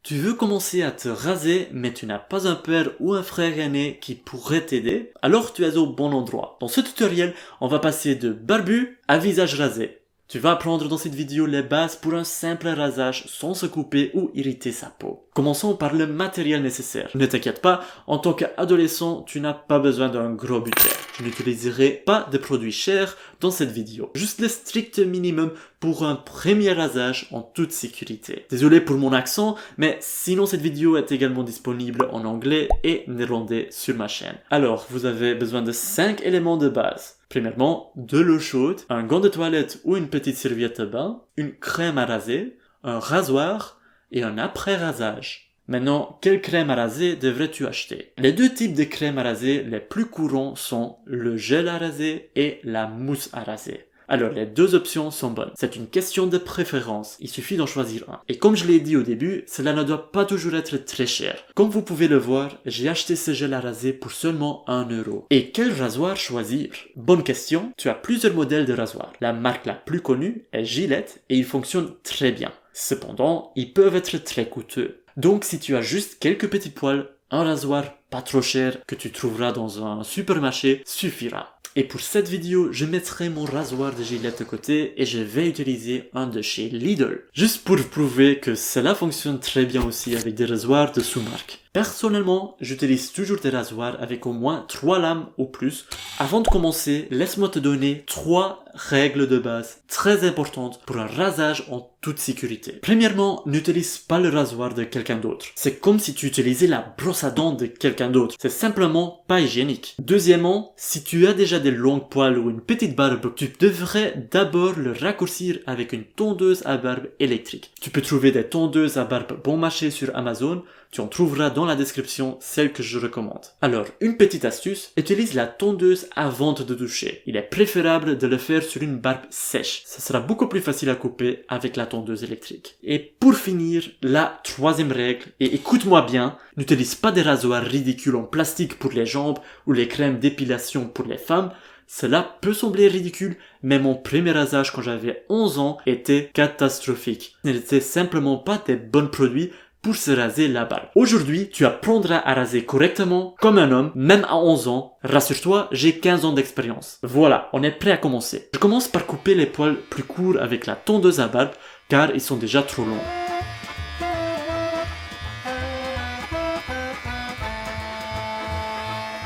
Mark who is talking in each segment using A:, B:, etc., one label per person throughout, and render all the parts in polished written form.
A: Tu veux commencer à te raser, mais tu n'as pas un père ou un frère aîné qui pourrait t'aider? Alors tu es au bon endroit. Dans ce tutoriel, on va passer de barbu à visage rasé. Tu vas apprendre dans cette vidéo les bases pour un simple rasage sans se couper ou irriter sa peau. Commençons par le matériel nécessaire. Ne t'inquiète pas, en tant qu'adolescent, tu n'as pas besoin d'un gros budget. Je n'utiliserai pas de produits chers dans cette vidéo. Juste le strict minimum pour un premier rasage en toute sécurité. Désolé pour mon accent, mais sinon cette vidéo est également disponible en anglais et néerlandais sur ma chaîne. Alors, vous avez besoin de 5 éléments de base. Premièrement, de l'eau chaude, un gant de toilette ou une petite serviette de bain, une crème à raser, un rasoir et un après-rasage. Maintenant, quelle crème à raser devrais-tu acheter? Les deux types de crèmes à raser les plus courants sont le gel à raser et la mousse à raser. Alors, les deux options sont bonnes. C'est une question de préférence. Il suffit d'en choisir un. Et comme je l'ai dit au début, cela ne doit pas toujours être très cher. Comme vous pouvez le voir, j'ai acheté ce gel à raser pour seulement 1€. Et quel rasoir choisir? Bonne question. Tu as plusieurs modèles de rasoirs. La marque la plus connue est Gillette et ils fonctionnent très bien. Cependant, ils peuvent être très coûteux. Donc, si tu as juste quelques petits poils, un rasoir pas trop cher que tu trouveras dans un supermarché suffira. Et pour cette vidéo, je mettrai mon rasoir de Gillette de côté et je vais utiliser un de chez Lidl. Juste pour prouver que cela fonctionne très bien aussi avec des rasoirs de sous-marque. Personnellement, j'utilise toujours des rasoirs avec au moins 3 lames ou plus. Avant de commencer, laisse-moi te donner 3 règles de base très importantes pour un rasage en toute sécurité. Premièrement, n'utilise pas le rasoir de quelqu'un d'autre. C'est comme si tu utilisais la brosse à dents de quelqu'un d'autre. C'est simplement pas hygiénique. Deuxièmement, si tu as déjà des longues poils ou une petite barbe, tu devrais d'abord le raccourcir avec une tondeuse à barbe électrique. Tu peux trouver des tondeuses à barbe bon marché sur Amazon. Tu en trouveras dans la description celle que je recommande. Alors, une petite astuce, utilise la tondeuse avant de te doucher. Il est préférable de le faire sur une barbe sèche. Ça sera beaucoup plus facile à couper avec la tondeuse électrique. Et pour finir, la troisième règle, et écoute-moi bien, n'utilise pas des rasoirs ridicules en plastique pour les jambes ou les crèmes d'épilation pour les femmes. Cela peut sembler ridicule, mais mon premier rasage quand j'avais 11 ans était catastrophique. Ce n'était simplement pas des bons produits pour se raser la barbe. Aujourd'hui, tu apprendras à raser correctement comme un homme, même à 11 ans. Rassure-toi, j'ai 15 ans d'expérience. Voilà, on est prêt à commencer. Je commence par couper les poils plus courts avec la tondeuse à barbe, car ils sont déjà trop longs.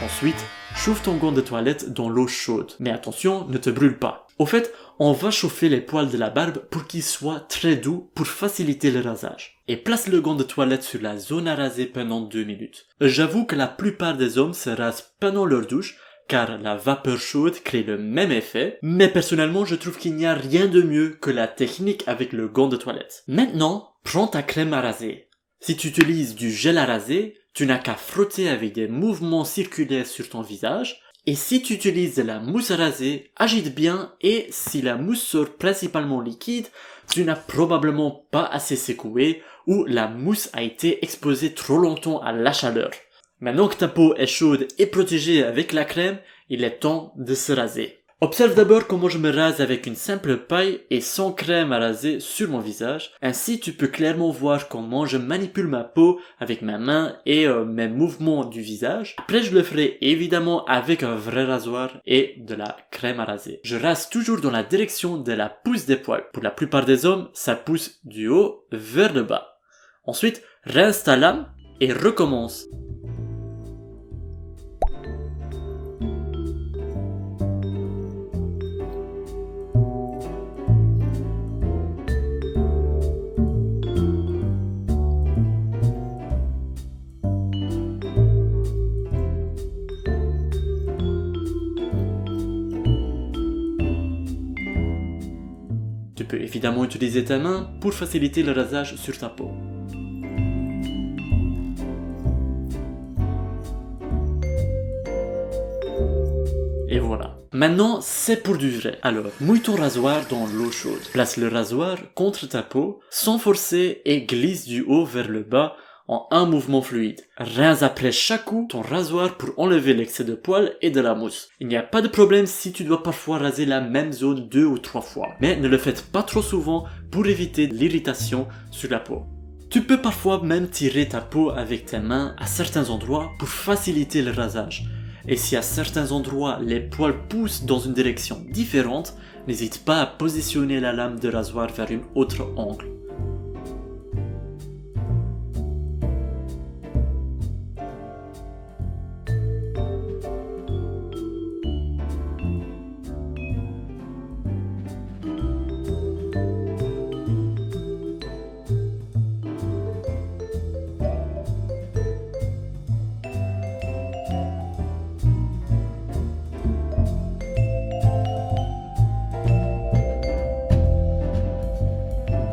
A: Ensuite, chauffe ton gant de toilette dans l'eau chaude. Mais attention, ne te brûle pas. Au fait, on va chauffer les poils de la barbe pour qu'ils soient très doux pour faciliter le rasage. Et place le gant de toilette sur la zone à raser pendant 2 minutes. J'avoue que la plupart des hommes se rasent pendant leur douche, car la vapeur chaude crée le même effet, mais personnellement je trouve qu'il n'y a rien de mieux que la technique avec le gant de toilette. Maintenant, prends ta crème à raser. Si tu utilises du gel à raser, tu n'as qu'à frotter avec des mouvements circulaires sur ton visage. Et si tu utilises de la mousse à raser, agite bien et si la mousse sort principalement liquide, tu n'as probablement pas assez secoué ou la mousse a été exposée trop longtemps à la chaleur. Maintenant que ta peau est chaude et protégée avec la crème, il est temps de se raser. Observe d'abord comment je me rase avec une simple paille et sans crème à raser sur mon visage. Ainsi, tu peux clairement voir comment je manipule ma peau avec ma main et mes mouvements du visage. Après, je le ferai évidemment avec un vrai rasoir et de la crème à raser. Je rase toujours dans la direction de la pousse des poils. Pour la plupart des hommes, ça pousse du haut vers le bas. Ensuite, rince ta lame et recommence. Tu peux évidemment utiliser ta main pour faciliter le rasage sur ta peau. Et voilà. Maintenant, c'est pour du vrai. Alors, mouille ton rasoir dans l'eau chaude. Place le rasoir contre ta peau, sans forcer et glisse du haut vers le bas en un mouvement fluide. Rince après chaque coup ton rasoir pour enlever l'excès de poils et de la mousse. Il n'y a pas de problème si tu dois parfois raser la même zone 2 ou 3 fois. Mais ne le faites pas trop souvent pour éviter l'irritation sur la peau. Tu peux parfois même tirer ta peau avec tes mains à certains endroits pour faciliter le rasage. Et si à certains endroits les poils poussent dans une direction différente, n'hésite pas à positionner la lame de rasoir vers un autre angle.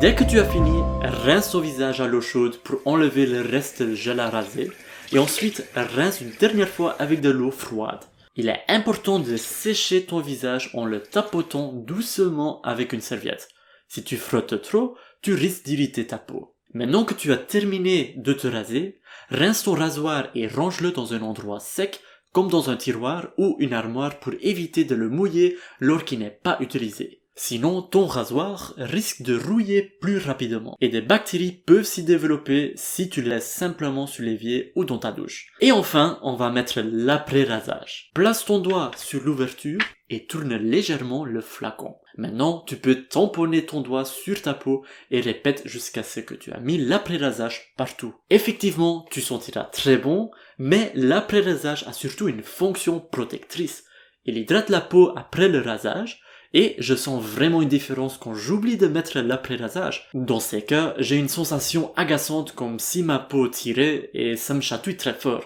A: Dès que tu as fini, rince ton visage à l'eau chaude pour enlever le reste de gel à raser et ensuite rince une dernière fois avec de l'eau froide. Il est important de sécher ton visage en le tapotant doucement avec une serviette. Si tu frottes trop, tu risques d'irriter ta peau. Maintenant que tu as terminé de te raser, rince ton rasoir et range-le dans un endroit sec comme dans un tiroir ou une armoire pour éviter de le mouiller lorsqu'il n'est pas utilisé. Sinon, ton rasoir risque de rouiller plus rapidement et des bactéries peuvent s'y développer si tu le laisses simplement sur l'évier ou dans ta douche. Et enfin, on va mettre l'après-rasage. Place ton doigt sur l'ouverture et tourne légèrement le flacon. Maintenant, tu peux tamponner ton doigt sur ta peau et répète jusqu'à ce que tu as mis l'après-rasage partout. Effectivement, tu sentiras très bon, mais l'après-rasage a surtout une fonction protectrice. Il hydrate la peau après le rasage, et je sens vraiment une différence quand j'oublie de mettre l'après-rasage. Dans ces cas, j'ai une sensation agaçante comme si ma peau tirait et ça me chatouille très fort.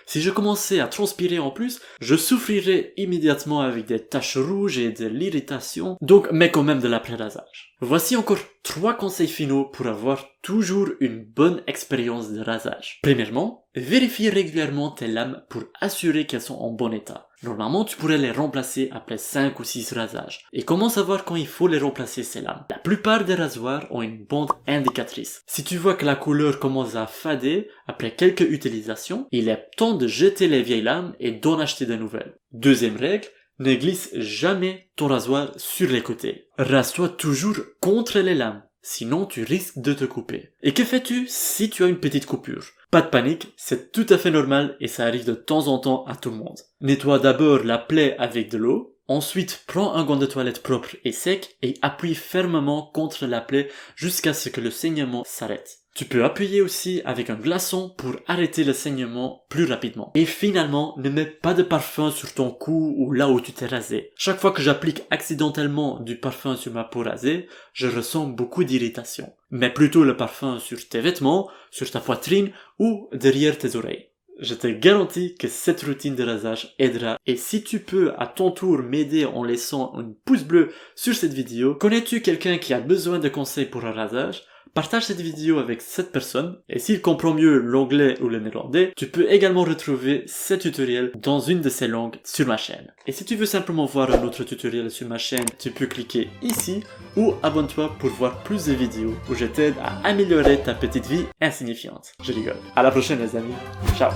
A: Si je commençais à transpirer en plus, je souffrirais immédiatement avec des taches rouges et de l'irritation, donc mets quand même de l'après-rasage. Voici encore 3 conseils finaux pour avoir toujours une bonne expérience de rasage. Premièrement, vérifie régulièrement tes lames pour assurer qu'elles sont en bon état. Normalement, tu pourrais les remplacer après 5 ou 6 rasages. Et comment savoir quand il faut les remplacer ces lames? La plupart des rasoirs ont une bande indicatrice. Si tu vois que la couleur commence à fader après quelques utilisations, il est temps de jeter les vieilles lames et d'en acheter de nouvelles. Deuxième règle, ne glisse jamais ton rasoir sur les côtés. Rase-toi toujours contre les lames, sinon tu risques de te couper. Et que fais-tu si tu as une petite coupure? Pas de panique, c'est tout à fait normal et ça arrive de temps en temps à tout le monde. Nettoie d'abord la plaie avec de l'eau, ensuite prends un gant de toilette propre et sec et appuie fermement contre la plaie jusqu'à ce que le saignement s'arrête. Tu peux appuyer aussi avec un glaçon pour arrêter le saignement plus rapidement. Et finalement, ne mets pas de parfum sur ton cou ou là où tu t'es rasé. Chaque fois que j'applique accidentellement du parfum sur ma peau rasée, je ressens beaucoup d'irritation. Mets plutôt le parfum sur tes vêtements, sur ta poitrine ou derrière tes oreilles. Je te garantis que cette routine de rasage aidera et si tu peux à ton tour m'aider en laissant un pouce bleu sur cette vidéo, connais-tu quelqu'un qui a besoin de conseils pour un rasage? Partage cette vidéo avec cette personne et s'il comprend mieux l'anglais ou le néerlandais, tu peux également retrouver ce tutoriel dans une de ces langues sur ma chaîne. Et si tu veux simplement voir un autre tutoriel sur ma chaîne, tu peux cliquer ici ou abonne-toi pour voir plus de vidéos où je t'aide à améliorer ta petite vie insignifiante. Je rigole. À la prochaine les amis. Ciao.